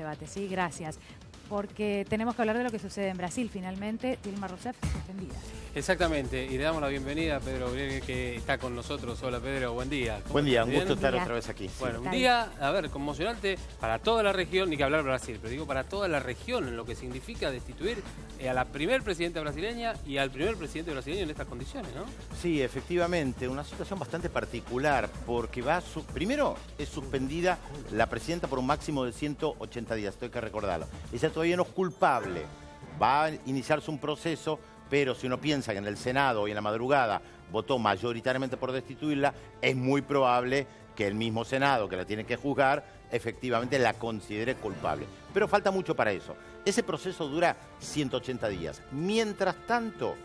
debate, ¿sí? Gracias. Porque tenemos que hablar de lo que sucede en Brasil. Finalmente, Dilma Rousseff suspendida. Exactamente, y le damos la bienvenida a Pedro Gabriel, que está con nosotros. Hola Pedro, buen día. Buen día, un gusto estar Bien. otra vez aquí. Bueno, Sí. un día, a ver, conmocionante para toda la región, ni que hablar Brasil, pero digo para toda la región, en lo que significa destituir a la primer presidenta brasileña y al primer presidente brasileño en estas condiciones, ¿no? Sí, efectivamente, una situación bastante particular, porque primero es suspendida la presidenta por un máximo de 180 días, esto hay que recordarlo. Ella todavía no es culpable, va a iniciarse un proceso, pero si uno piensa que en el Senado y en la madrugada votó mayoritariamente por destituirla, es muy probable que el mismo Senado que la tiene que juzgar efectivamente la considere culpable. Pero falta mucho para eso. Ese proceso dura 180 días. Mientras tanto,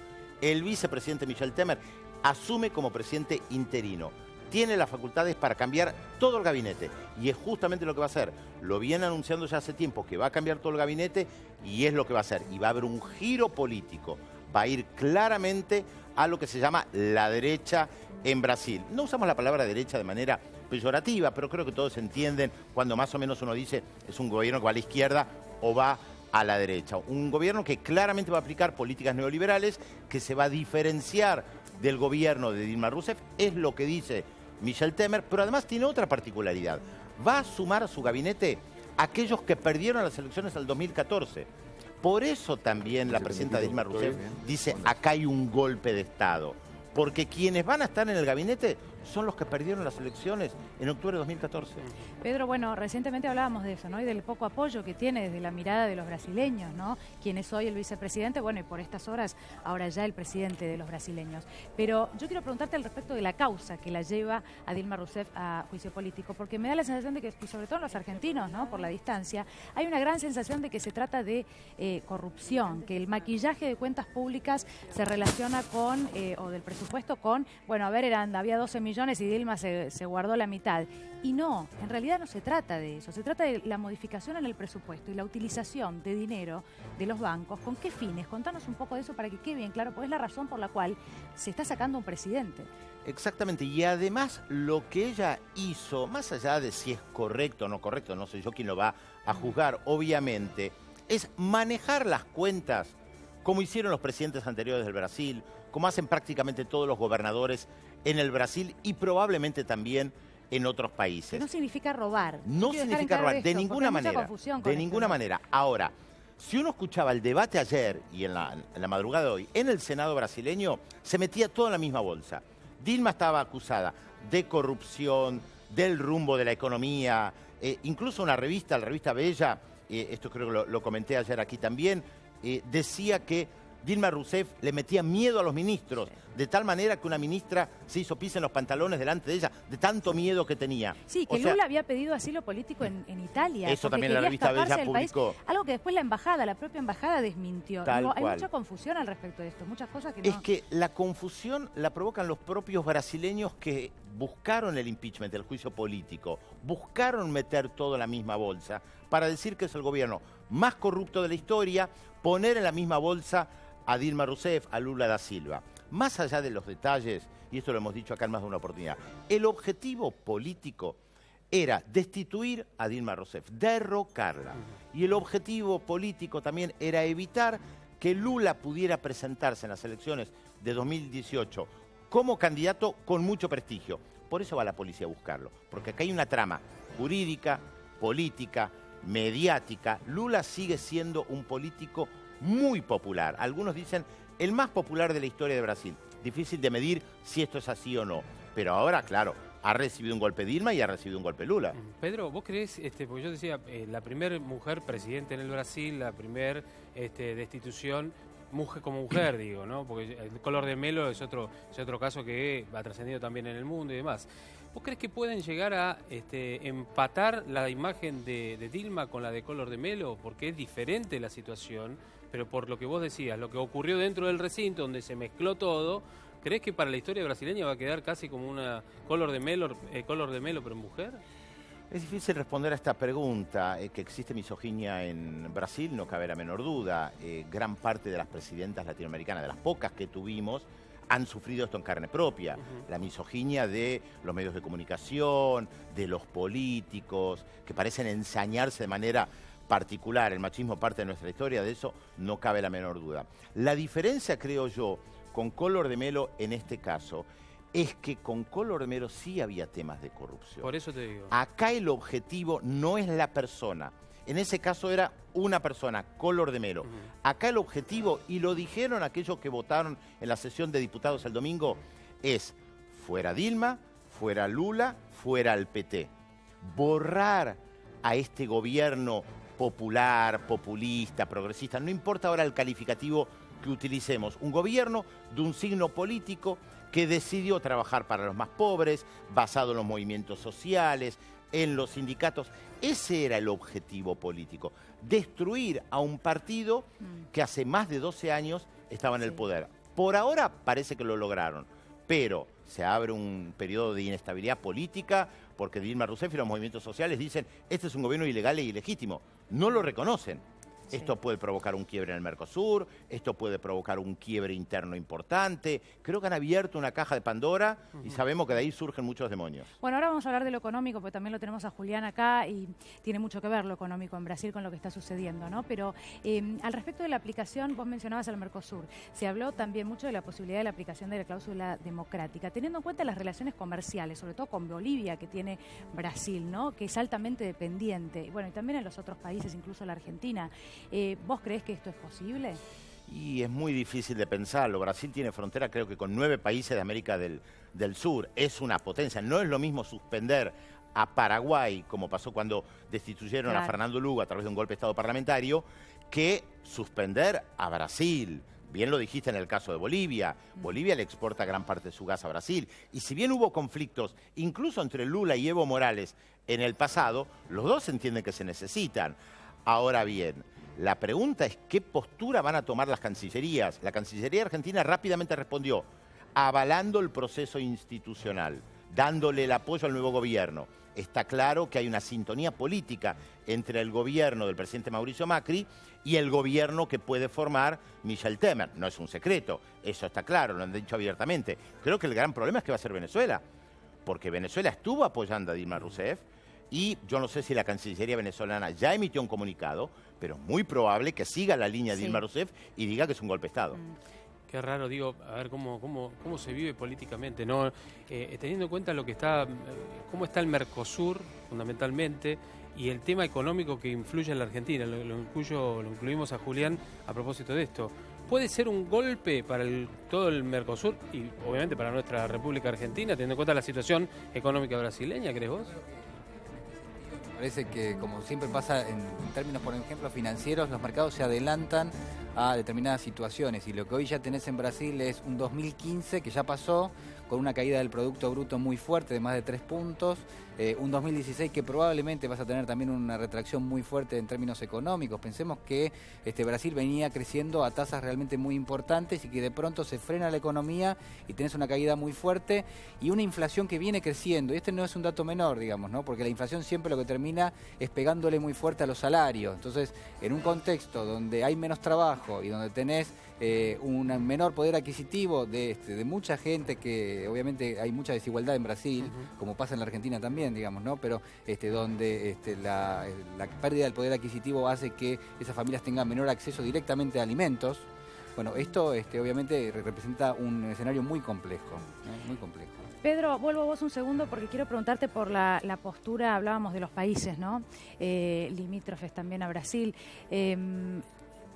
el vicepresidente Michel Temer asume como presidente interino. Tiene las facultades para cambiar todo el gabinete y es justamente lo que va a hacer. Lo viene anunciando ya hace tiempo que va a cambiar todo el gabinete y es lo que va a hacer. Y va a haber un giro político. Va a ir claramente a lo que se llama la derecha en Brasil. No usamos la palabra derecha de manera peyorativa, pero creo que todos entienden cuando más o menos uno dice es un gobierno que va a la izquierda o va a la derecha. Un gobierno que claramente va a aplicar políticas neoliberales, que se va a diferenciar del gobierno de Dilma Rousseff, es lo que dice Michel Temer, pero además tiene otra particularidad. Va a sumar a su gabinete a aquellos que perdieron las elecciones del 2014. Por eso también la presidenta Dilma Rousseff dice, acá hay un golpe de Estado. Porque quienes van a estar en el gabinete son los que perdieron las elecciones en octubre de 2014. Pedro, bueno, recientemente hablábamos de eso, ¿no? Y del poco apoyo que tiene desde la mirada de los brasileños, ¿no? Quien es hoy el vicepresidente, bueno, y por estas horas, ahora ya el presidente de los brasileños. Pero yo quiero preguntarte al respecto de la causa que la lleva a Dilma Rousseff a juicio político, porque me da la sensación de que, y sobre todo los argentinos, ¿no? Por la distancia, hay una gran sensación de que se trata de corrupción, que el maquillaje de cuentas públicas se relaciona con, o del presupuesto con, bueno, a ver, había 12 millones y Dilma se guardó la mitad. Y no, en realidad no se trata de eso, se trata de la modificación en el presupuesto y la utilización de dinero de los bancos. ¿Con qué fines? Contanos un poco de eso para que quede bien claro, porque es la razón por la cual se está sacando un presidente. Exactamente, y además lo que ella hizo, más allá de si es correcto o no correcto, no sé yo quién lo va a juzgar, obviamente, es manejar las cuentas como hicieron los presidentes anteriores del Brasil, como hacen prácticamente todos los gobernadores en el Brasil y probablemente también en otros países. No significa robar. No significa robar, de ninguna manera. De ninguna manera. Ahora, si uno escuchaba el debate ayer y en la madrugada de hoy, en el Senado brasileño, se metía todo en la misma bolsa. Dilma estaba acusada de corrupción, del rumbo de la economía, incluso una revista, la revista Bella, esto creo que lo comenté ayer aquí también, decía que Dilma Rousseff le metía miedo a los ministros, de tal manera que una ministra se hizo pis en los pantalones delante de ella, de tanto miedo que tenía. Sí, que Lula había pedido asilo político en Italia. Eso también la revista Bella publicó. Algo que después la propia embajada desmintió. Tal hay cual. mucha confusión al respecto de esto, muchas cosas que no... Es que la confusión la provocan los propios brasileños que buscaron el impeachment, el juicio político, buscaron meter todo en la misma bolsa para decir que es el gobierno más corrupto de la historia, poner en la misma bolsa a Dilma Rousseff, a Lula da Silva. Más allá de los detalles, y esto lo hemos dicho acá en más de una oportunidad, el objetivo político era destituir a Dilma Rousseff, derrocarla. Y el objetivo político también era evitar que Lula pudiera presentarse en las elecciones de 2018 como candidato con mucho prestigio. Por eso va la policía a buscarlo, porque acá hay una trama jurídica, política, mediática. Lula sigue siendo un político muy popular. Algunos dicen el más popular de la historia de Brasil. Difícil de medir si esto es así o no. Pero ahora, claro, ha recibido un golpe Dilma y ha recibido un golpe Lula. Pedro, ¿vos creés, porque yo decía, la primera mujer presidente en el Brasil, la primera destitución como mujer, digo, ¿no? Porque el color de Melo es otro caso que ha trascendido también en el mundo y demás. ¿Vos crees que pueden llegar a empatar la imagen de Dilma con la de Collor de Mello? Porque es diferente la situación, pero por lo que vos decías, lo que ocurrió dentro del recinto, donde se mezcló todo, ¿crees que para la historia brasileña va a quedar casi como una Collor de Mello pero mujer? Es difícil responder a esta pregunta. Que existe misoginia en Brasil, no cabe la menor duda. Gran parte de las presidentas latinoamericanas, de las pocas que tuvimos, han sufrido esto en carne propia. La misoginia de los medios de comunicación, de los políticos, que parecen ensañarse de manera particular, el machismo parte de nuestra historia, de eso no cabe la menor duda. La diferencia, creo yo, con Collor de Mello en este caso, es que con Collor de Mello sí había temas de corrupción. Por eso te digo. Acá el objetivo no es la persona. En ese caso era una persona, Collor de Mello. Acá el objetivo, y lo dijeron aquellos que votaron en la sesión de diputados el domingo, es fuera Dilma, fuera Lula, fuera el PT. Borrar a este gobierno popular, populista, progresista, no importa ahora el calificativo que utilicemos, un gobierno de un signo político que decidió trabajar para los más pobres, basado en los movimientos sociales, en los sindicatos. Ese era el objetivo político, destruir a un partido que hace más de 12 años estaba en el poder. Por ahora parece que lo lograron, pero se abre un periodo de inestabilidad política porque Dilma Rousseff y los movimientos sociales dicen este es un gobierno ilegal e ilegítimo. No lo reconocen. Sí. Esto puede provocar un quiebre en el Mercosur, esto puede provocar un quiebre interno importante. Creo que han abierto una caja de Pandora y sabemos que de ahí surgen muchos demonios. Bueno, ahora vamos a hablar de lo económico, porque también lo tenemos a Julián acá y tiene mucho que ver lo económico en Brasil con lo que está sucediendo, ¿no? Pero al respecto de la aplicación, vos mencionabas al Mercosur, se habló también mucho de la posibilidad de la aplicación de la cláusula democrática, teniendo en cuenta las relaciones comerciales, sobre todo con Bolivia, que tiene Brasil, ¿no? Que es altamente dependiente, bueno, y también en los otros países, incluso la Argentina. ¿Vos creés que esto es posible? Y es muy difícil de pensarlo. Brasil tiene frontera creo que con 9 países de América del Sur. Es una potencia. No es lo mismo suspender a Paraguay, como pasó cuando destituyeron a Fernando Lugo a través de un golpe de Estado parlamentario, que suspender a Brasil. Bien lo dijiste en el caso de Bolivia. Bolivia le exporta gran parte de su gas a Brasil. Y si bien hubo conflictos, incluso entre Lula y Evo Morales en el pasado, los dos entienden que se necesitan. Ahora bien, la pregunta es qué postura van a tomar las cancillerías. La Cancillería Argentina rápidamente respondió, avalando el proceso institucional, dándole el apoyo al nuevo gobierno. Está claro que hay una sintonía política entre el gobierno del presidente Mauricio Macri y el gobierno que puede formar Michel Temer. No es un secreto, eso está claro, lo han dicho abiertamente. Creo que el gran problema es que va a ser Venezuela, porque Venezuela estuvo apoyando a Dilma Rousseff, y yo no sé si la Cancillería venezolana ya emitió un comunicado, pero es muy probable que siga la línea de Dilma Rousseff y diga que es un golpe de Estado. Qué raro, digo, a ver cómo se vive políticamente, ¿no? Teniendo en cuenta lo que está, cómo está el Mercosur, fundamentalmente, y el tema económico que influye en la Argentina, lo incluimos a Julián a propósito de esto. ¿Puede ser un golpe para todo el Mercosur y obviamente para nuestra República Argentina, teniendo en cuenta la situación económica brasileña, crees vos? Parece que, como siempre pasa en términos, por ejemplo, financieros, los mercados se adelantan a determinadas situaciones y lo que hoy ya tenés en Brasil es un 2015 que ya pasó con una caída del Producto Bruto muy fuerte de más de 3 puntos, un 2016 que probablemente vas a tener también una retracción muy fuerte en términos económicos. Pensemos que Brasil venía creciendo a tasas realmente muy importantes y que de pronto se frena la economía y tenés una caída muy fuerte y una inflación que viene creciendo. Y este no es un dato menor, digamos, ¿no? Porque la inflación siempre lo que termina es pegándole muy fuerte a los salarios. Entonces, en un contexto donde hay menos trabajo y donde tenés un menor poder adquisitivo de mucha gente, que obviamente hay mucha desigualdad en Brasil, como pasa en la Argentina también, digamos, ¿no? Pero donde la pérdida del poder adquisitivo hace que esas familias tengan menor acceso directamente a alimentos. Bueno, esto obviamente representa un escenario muy complejo, ¿no? Muy complejo. Pedro, vuelvo a vos un segundo porque quiero preguntarte por la postura, hablábamos de los países, ¿no? Limítrofes también a Brasil.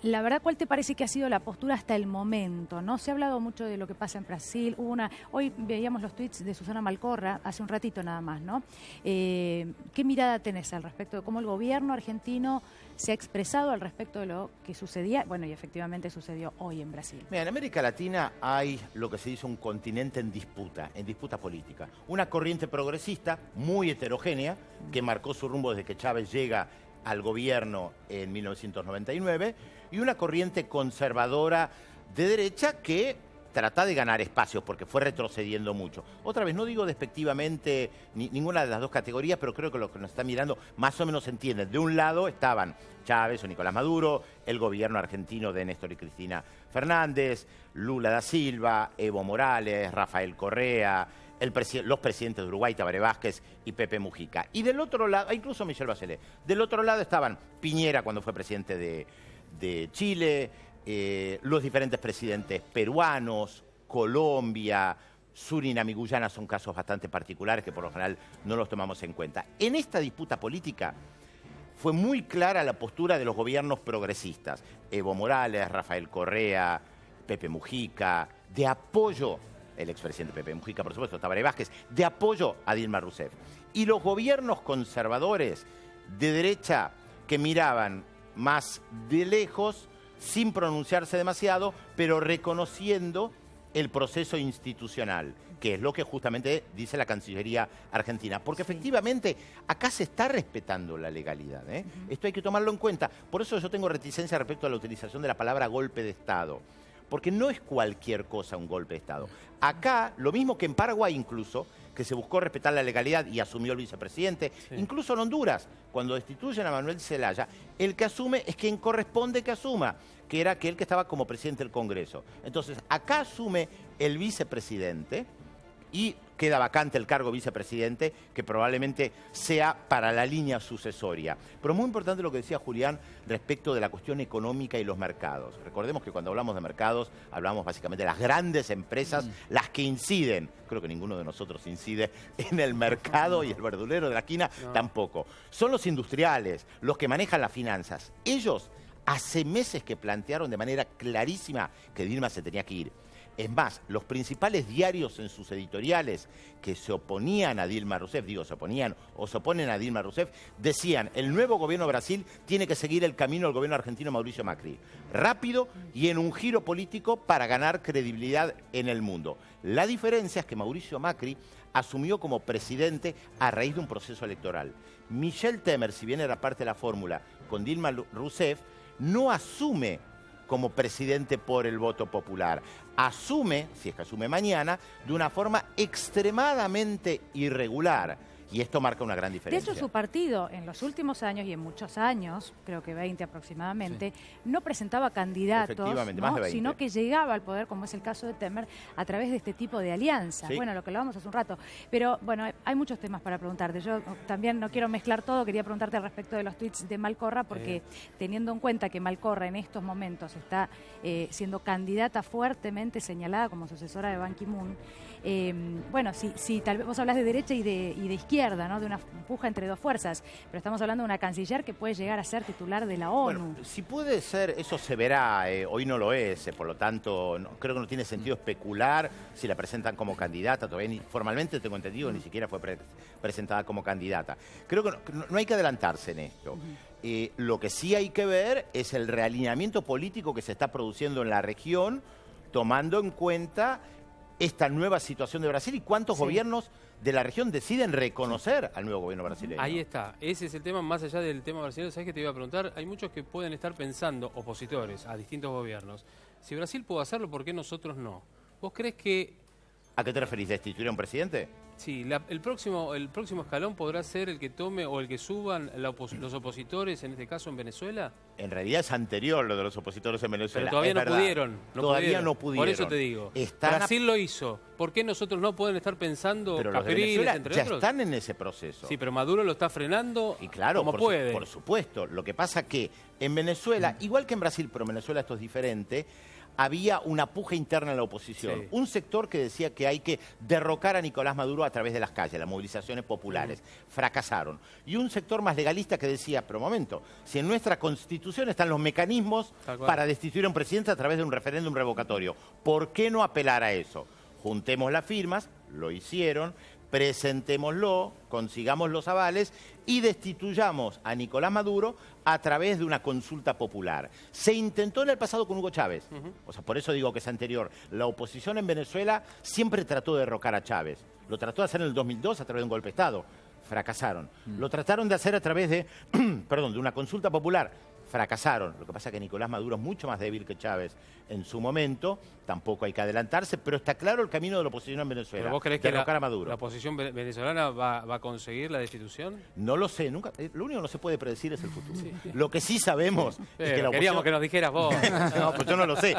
La verdad, ¿cuál te parece que ha sido la postura hasta el momento? ¿No? Se ha hablado mucho de lo que pasa en Brasil. Hoy veíamos los tweets de Susana Malcorra, hace un ratito nada más, ¿no? ¿Qué mirada tenés al respecto de cómo el gobierno argentino se ha expresado al respecto de lo que sucedía? Bueno, y efectivamente sucedió hoy en Brasil. Mira, en América Latina hay lo que se dice un continente en disputa política. Una corriente progresista muy heterogénea que marcó su rumbo desde que Chávez llega al gobierno en 1999 y una corriente conservadora de derecha que trata de ganar espacios porque fue retrocediendo mucho. Otra vez, no digo despectivamente ninguna de las dos categorías, pero creo que los que nos están mirando más o menos entienden. De un lado estaban Chávez o Nicolás Maduro, el gobierno argentino de Néstor y Cristina Fernández, Lula da Silva, Evo Morales, Rafael Correa, los presidentes de Uruguay, Tabaré Vázquez y Pepe Mujica. Y del otro lado, incluso Michelle Bachelet, del otro lado estaban Piñera cuando fue presidente de Chile, los diferentes presidentes peruanos, Colombia, Surinam y Guyana son casos bastante particulares que por lo general no los tomamos en cuenta. En esta disputa política fue muy clara la postura de los gobiernos progresistas, Evo Morales, Rafael Correa, Pepe Mujica, de apoyo, el expresidente Pepe Mujica, por supuesto, Tabaré Vázquez, de apoyo a Dilma Rousseff. Y los gobiernos conservadores de derecha que miraban más de lejos, sin pronunciarse demasiado, pero reconociendo el proceso institucional, que es lo que justamente dice la Cancillería argentina. Porque efectivamente acá se está respetando la legalidad, ¿eh? Esto hay que tomarlo en cuenta. Por eso yo tengo reticencia respecto a la utilización de la palabra golpe de Estado. Porque no es cualquier cosa un golpe de Estado. Acá, lo mismo que en Paraguay incluso, que se buscó respetar la legalidad y asumió el vicepresidente, incluso en Honduras, cuando destituyen a Manuel Zelaya, el que asume es quien corresponde que asuma, que era aquel que estaba como presidente del Congreso. Entonces, acá asume el vicepresidente y queda vacante el cargo vicepresidente, que probablemente sea para la línea sucesoria. Pero muy importante lo que decía Julián respecto de la cuestión económica y los mercados. Recordemos que cuando hablamos de mercados, hablamos básicamente de las grandes empresas, las que inciden. Creo que ninguno de nosotros incide en el mercado y el verdulero de la esquina tampoco. Son los industriales, los que manejan las finanzas. Ellos hace meses que plantearon de manera clarísima que Dilma se tenía que ir. Es más, los principales diarios en sus editoriales que se oponían a Dilma Rousseff, se oponían o se oponen a Dilma Rousseff, decían, el nuevo gobierno de Brasil tiene que seguir el camino del gobierno argentino Mauricio Macri. Rápido y en un giro político para ganar credibilidad en el mundo. La diferencia es que Mauricio Macri asumió como presidente a raíz de un proceso electoral. Michel Temer, si bien era parte de la fórmula con Dilma Rousseff, no asume como presidente por el voto popular. Asume, si es que asume mañana, de una forma extremadamente irregular. Y esto marca una gran diferencia. De hecho, su partido en los últimos años y en muchos años, creo que 20 aproximadamente, no presentaba candidatos, efectivamente, más de 20. Sino que llegaba al poder, como es el caso de Temer, a través de este tipo de alianzas. Bueno, lo que hablábamos hace un rato. Pero bueno, hay muchos temas para preguntarte. Yo también no quiero mezclar todo, quería preguntarte al respecto de los tweets de Malcorra, porque teniendo en cuenta que Malcorra en estos momentos está siendo candidata fuertemente señalada como sucesora de Ban Ki-moon, bueno, si tal vez vos hablas de derecha y de izquierda, ¿no? De una puja entre dos fuerzas, pero estamos hablando de una canciller que puede llegar a ser titular de la ONU. Bueno, si puede ser, eso se verá, hoy no lo es, por lo tanto, creo que no tiene sentido especular si la presentan como candidata, todavía formalmente tengo entendido, ni siquiera fue presentada como candidata. Creo que no hay que adelantarse en esto. Lo que sí hay que ver es el realineamiento político que se está produciendo en la región, tomando en cuenta esta nueva situación de Brasil y cuántos gobiernos de la región deciden reconocer al nuevo gobierno brasileño. Ahí está, ese es el tema, más allá del tema brasileño. ¿Sabes qué te iba a preguntar? Hay muchos que pueden estar pensando, opositores a distintos gobiernos, si Brasil pudo hacerlo, ¿por qué nosotros no? ¿Vos crees que... ¿A qué te referís? ¿Destituir a un presidente? Sí, el próximo escalón podrá ser el que tome o el que suban los opositores, en este caso en Venezuela. En realidad es anterior lo de los opositores en Venezuela. Pero todavía no pudieron. Por eso te digo. Brasil lo hizo. ¿Por qué nosotros no pueden estar pensando pero los de Venezuela ya están en ese proceso? Sí, pero Maduro lo está frenando y claro, como puede. Por supuesto. Lo que pasa que en Venezuela, igual que en Brasil, pero en Venezuela esto es diferente, había una puja interna en la oposición. Un sector que decía que hay que derrocar a Nicolás Maduro a través de las calles, las movilizaciones populares. Fracasaron. Y un sector más legalista que decía, pero un momento, si en nuestra Constitución están los mecanismos para destituir a un presidente a través de un referéndum revocatorio, ¿por qué no apelar a eso? Juntemos las firmas, lo hicieron, presentémoslo, consigamos los avales y destituyamos a Nicolás Maduro a través de una consulta popular. Se intentó en el pasado con Hugo Chávez, o sea, por eso digo que es anterior. La oposición en Venezuela siempre trató de derrocar a Chávez. Lo trató de hacer en el 2002 a través de un golpe de Estado. Fracasaron. Lo trataron de hacer a través de, perdón, de una consulta popular. Fracasaron. Lo que pasa es que Nicolás Maduro es mucho más débil que Chávez en su momento. Tampoco hay que adelantarse, pero está claro el camino de la oposición en Venezuela. ¿Pero vos creés que derrocar a Maduro. la oposición venezolana va a conseguir la destitución? No lo sé, nunca. Lo único que no se puede predecir es el futuro. Lo que sí sabemos es que la oposición... Queríamos que nos dijeras vos. No, pues yo no lo sé.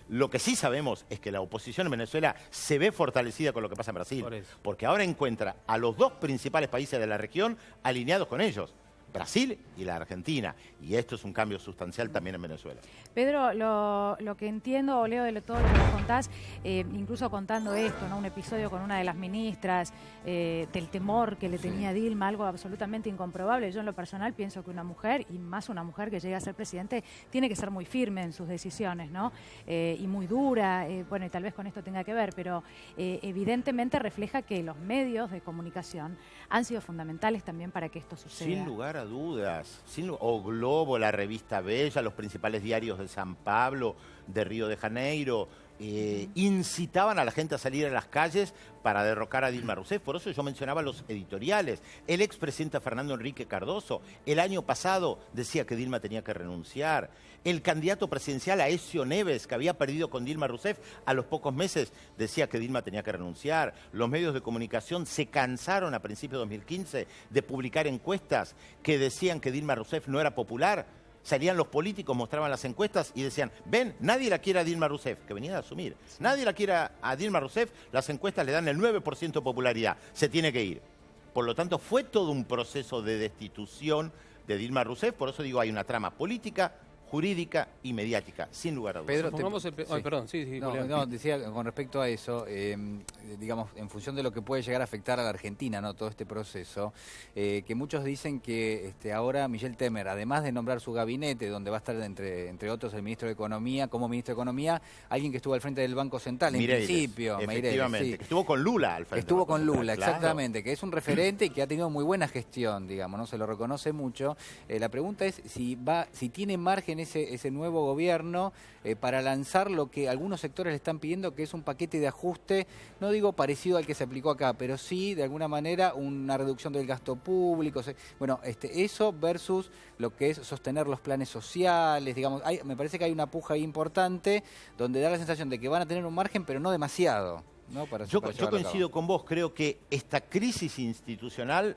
Lo que sí sabemos es que la oposición en Venezuela se ve fortalecida con lo que pasa en Brasil, porque ahora encuentra a los dos principales países de la región alineados con ellos, Brasil y la Argentina. Y esto es un cambio sustancial también en Venezuela. Pedro, lo que entiendo o leo de todo lo que nos contás, incluso contando esto, ¿no? Un episodio con una de las ministras, del temor que le tenía Dilma, algo absolutamente incomprobable. Yo en lo personal pienso que una mujer, y más una mujer que llegue a ser presidente, tiene que ser muy firme en sus decisiones, ¿no? Y muy dura, bueno, y tal vez con esto tenga que ver, pero evidentemente refleja que los medios de comunicación han sido fundamentales también para que esto suceda. Sin lugar a dudas. O Globo, la revista Bella, los principales diarios de San Pablo, de Río de Janeiro, incitaban a la gente a salir a las calles para derrocar a Dilma Rousseff. Por eso yo mencionaba los editoriales. El expresidente Fernando Henrique Cardoso el año pasado decía que Dilma tenía que renunciar. El candidato presidencial Aécio Neves, que había perdido con Dilma Rousseff, a los pocos meses decía que Dilma tenía que renunciar. Los medios de comunicación se cansaron a principios de 2015 de publicar encuestas que decían que Dilma Rousseff no era popular. Salían los políticos, mostraban las encuestas y decían, ven, nadie la quiere a Dilma Rousseff, que venía de asumir. Nadie la quiere a Dilma Rousseff, las encuestas le dan el 9% de popularidad, se tiene que ir. Por lo tanto, fue todo un proceso de destitución de Dilma Rousseff, por eso digo, hay una trama política, jurídica y mediática, sin lugar a dudas. Pedro, perdón, sí. No, decía con respecto a eso, digamos, en función de lo que puede llegar a afectar a la Argentina, ¿no? Todo este proceso, que muchos dicen que ahora Michel Temer, además de nombrar su gabinete, donde va a estar entre otros el ministro de Economía, como ministro de Economía, alguien que estuvo al frente del Banco Central, Mireles, en principio, efectivamente, Mireles, que estuvo con Lula al frente. Que estuvo con Lula, claro. exactamente, que es un referente y que ha tenido muy buena gestión, digamos, ¿no? Se lo reconoce mucho. La pregunta es si tiene margen ese nuevo gobierno para lanzar lo que algunos sectores le están pidiendo, que es un paquete de ajuste, no digo parecido al que se aplicó acá, pero sí, de alguna manera, una reducción del gasto público. Bueno, eso versus lo que es sostener los planes sociales, digamos. Me parece que hay una puja ahí importante donde da la sensación de que van a tener un margen, pero no demasiado, ¿no? Yo coincido con vos, creo que esta crisis institucional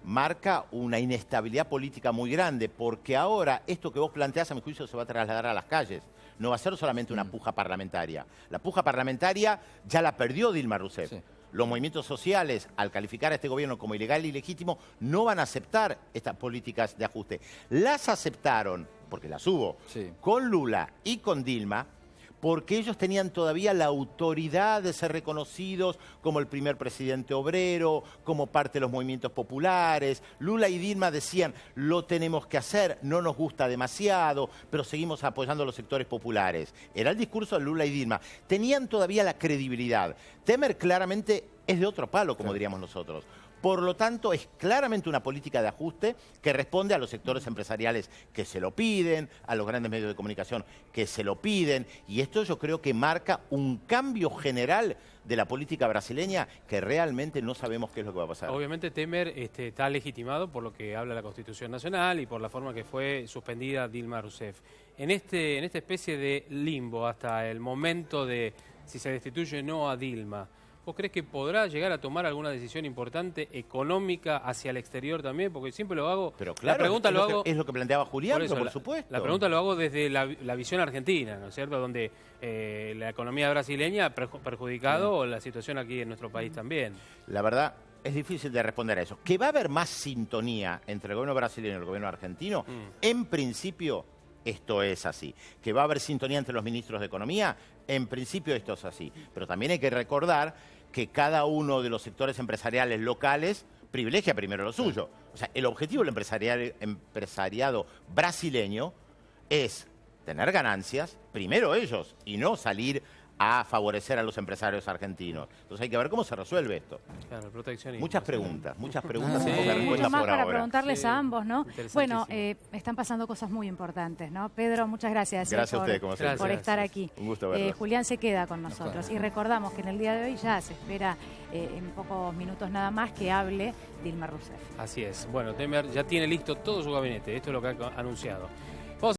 marca una inestabilidad política muy grande, porque ahora esto que vos planteás, a mi juicio, se va a trasladar a las calles. No va a ser solamente una puja parlamentaria. La puja parlamentaria ya la perdió Dilma Rousseff. Sí. Los movimientos sociales, al calificar a este gobierno como ilegal y ilegítimo, no van a aceptar estas políticas de ajuste. Las aceptaron, porque las hubo, con Lula y con Dilma, porque ellos tenían todavía la autoridad de ser reconocidos como el primer presidente obrero, como parte de los movimientos populares. Lula y Dilma decían, lo tenemos que hacer, no nos gusta demasiado, pero seguimos apoyando a los sectores populares. Era el discurso de Lula y Dilma. Tenían todavía la credibilidad. Temer claramente es de otro palo, como diríamos nosotros. Por lo tanto, es claramente una política de ajuste que responde a los sectores empresariales que se lo piden, a los grandes medios de comunicación que se lo piden, y esto yo creo que marca un cambio general de la política brasileña que realmente no sabemos qué es lo que va a pasar. Obviamente Temer está legitimado por lo que habla la Constitución Nacional y por la forma que fue suspendida Dilma Rousseff. En esta especie de limbo hasta el momento de si se destituye o no a Dilma, ¿vos crees que podrá llegar a tomar alguna decisión importante económica hacia el exterior también? Porque siempre lo hago... Pero claro, es lo que planteaba Julián, por supuesto. La pregunta lo hago desde la visión argentina, ¿no es cierto? Donde la economía brasileña ha perjudicado la situación aquí en nuestro país también. La verdad, es difícil de responder a eso. Que va a haber más sintonía entre el gobierno brasileño y el gobierno argentino, en principio... Esto es así. Que va a haber sintonía entre los ministros de Economía, en principio esto es así. Pero también hay que recordar que cada uno de los sectores empresariales locales privilegia primero lo suyo. O sea, el objetivo del empresariado brasileño es tener ganancias, primero ellos, y no salir a favorecer a los empresarios argentinos. Entonces hay que ver cómo se resuelve esto. Claro, el proteccionismo. Muchas preguntas y pocas mucho respuestas más por para ahora. preguntarles a ambos, ¿no? Bueno, están pasando cosas muy importantes, ¿no? Pedro, muchas gracias. Gracias a ustedes, como siempre. Por estar aquí. Un gusto verlos. Julián se queda con nosotros. Y recordamos que en el día de hoy ya se espera en pocos minutos nada más que hable Dilma Rousseff. Así es. Bueno, Temer ya tiene listo todo su gabinete. Esto es lo que ha anunciado.